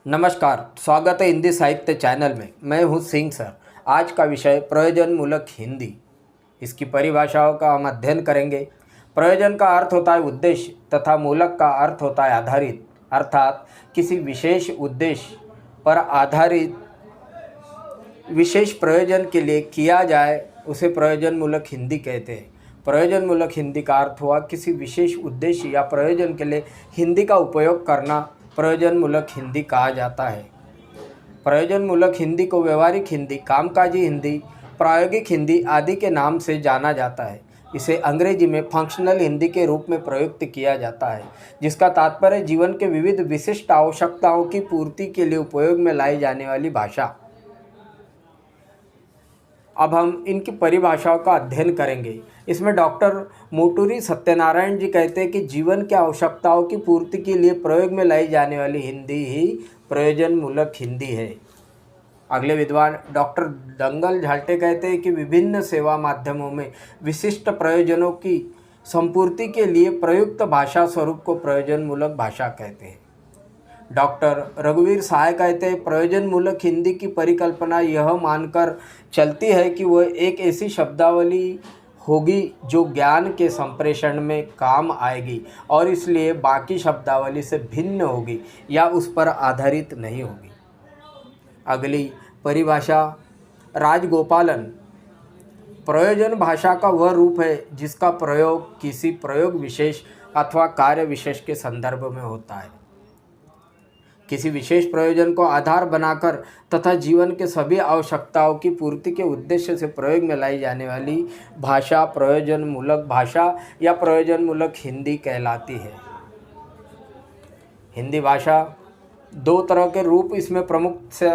नमस्कार, स्वागत है हिंदी साहित्य चैनल में। मैं हूं सिंह सर। आज का विषय प्रयोजन मूलक हिंदी। इसकी परिभाषाओं का हम अध्ययन करेंगे। प्रयोजन का अर्थ होता है उद्देश्य तथा मूलक का अर्थ होता है आधारित, अर्थात किसी विशेष उद्देश्य पर आधारित विशेष प्रयोजन के लिए किया जाए उसे प्रयोजन मूलक हिंदी कहते हैं। प्रयोजन मूलक हिंदी का अर्थ हुआ किसी विशेष उद्देश्य या प्रयोजन के लिए हिंदी का उपयोग करना प्रयोजन मूलक हिंदी कहा जाता है। प्रयोजन मूलक हिंदी को व्यवहारिक हिंदी, कामकाजी हिंदी, प्रायोगिक हिंदी आदि के नाम से जाना जाता है। इसे अंग्रेजी में फंक्शनल हिंदी के रूप में प्रयुक्त किया जाता है, जिसका तात्पर्य जीवन के विविध विशिष्ट आवश्यकताओं की पूर्ति के लिए उपयोग में लाई जाने वाली भाषा। अब हम इनकी परिभाषाओं का अध्ययन करेंगे। इसमें डॉक्टर मोटूरी सत्यनारायण जी कहते हैं कि जीवन की आवश्यकताओं की पूर्ति के लिए प्रयोग में लाई जाने वाली हिंदी ही प्रयोजन मूलक हिंदी है। अगले विद्वान डॉक्टर दंगल झाल्टे कहते हैं कि विभिन्न सेवा माध्यमों में विशिष्ट प्रयोजनों की संपूर्ति के लिए प्रयुक्त भाषा स्वरूप को प्रयोजन मूलक भाषा कहते हैं। डॉक्टर रघुवीर सहाय कहते हैं प्रयोजन मूलक हिंदी की परिकल्पना यह मानकर चलती है कि वह एक ऐसी शब्दावली होगी जो ज्ञान के संप्रेषण में काम आएगी और इसलिए बाकी शब्दावली से भिन्न होगी या उस पर आधारित नहीं होगी। अगली परिभाषा राजगोपालन। प्रयोजन भाषा का वह रूप है जिसका प्रयोग किसी प्रयोग विशेष अथवा कार्य विशेष के संदर्भ में होता है। किसी विशेष प्रयोजन को आधार बनाकर तथा जीवन के सभी आवश्यकताओं की पूर्ति के उद्देश्य से प्रयोग में लाई जाने वाली भाषा प्रयोजन मूलक भाषा या प्रयोजन मूलक हिंदी कहलाती है। हिंदी भाषा दो तरह के रूप इसमें प्रमुख से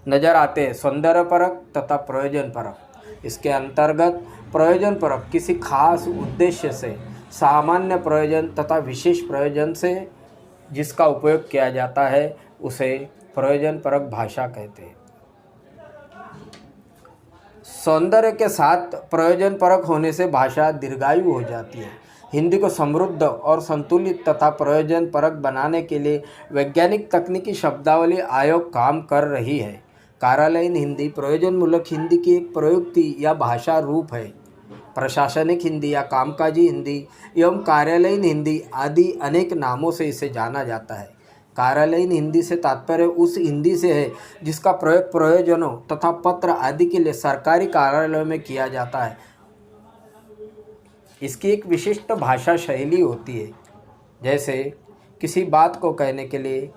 नजर आते हैं, सौंदर्य परक तथा प्रयोजन परक। इसके अंतर्गत प्रयोजन परक किसी खास उद्देश्य से, सामान्य प्रयोजन तथा विशेष प्रयोजन से जिसका उपयोग किया जाता है उसे प्रयोजन परक भाषा कहते हैं। सौंदर्य के साथ प्रयोजन परक होने से भाषा दीर्घायु हो जाती है। हिंदी को समृद्ध और संतुलित तथा प्रयोजन परक बनाने के लिए वैज्ञानिक तकनीकी शब्दावली आयोग काम कर रही है। कार्यालयीन हिंदी प्रयोजन मूलक हिंदी की एक प्रयुक्ति या भाषा रूप है। प्रशासनिक हिंदी या कामकाजी हिंदी एवं कार्यालयीन हिंदी आदि अनेक नामों से इसे जाना जाता है। कार्यालयीन हिंदी से तात्पर्य उस हिंदी से है जिसका प्रयोग प्रयोजनों तथा पत्र आदि के लिए सरकारी कार्यालयों में किया जाता है। इसकी एक विशिष्ट भाषा शैली होती है, जैसे किसी बात को कहने के लिए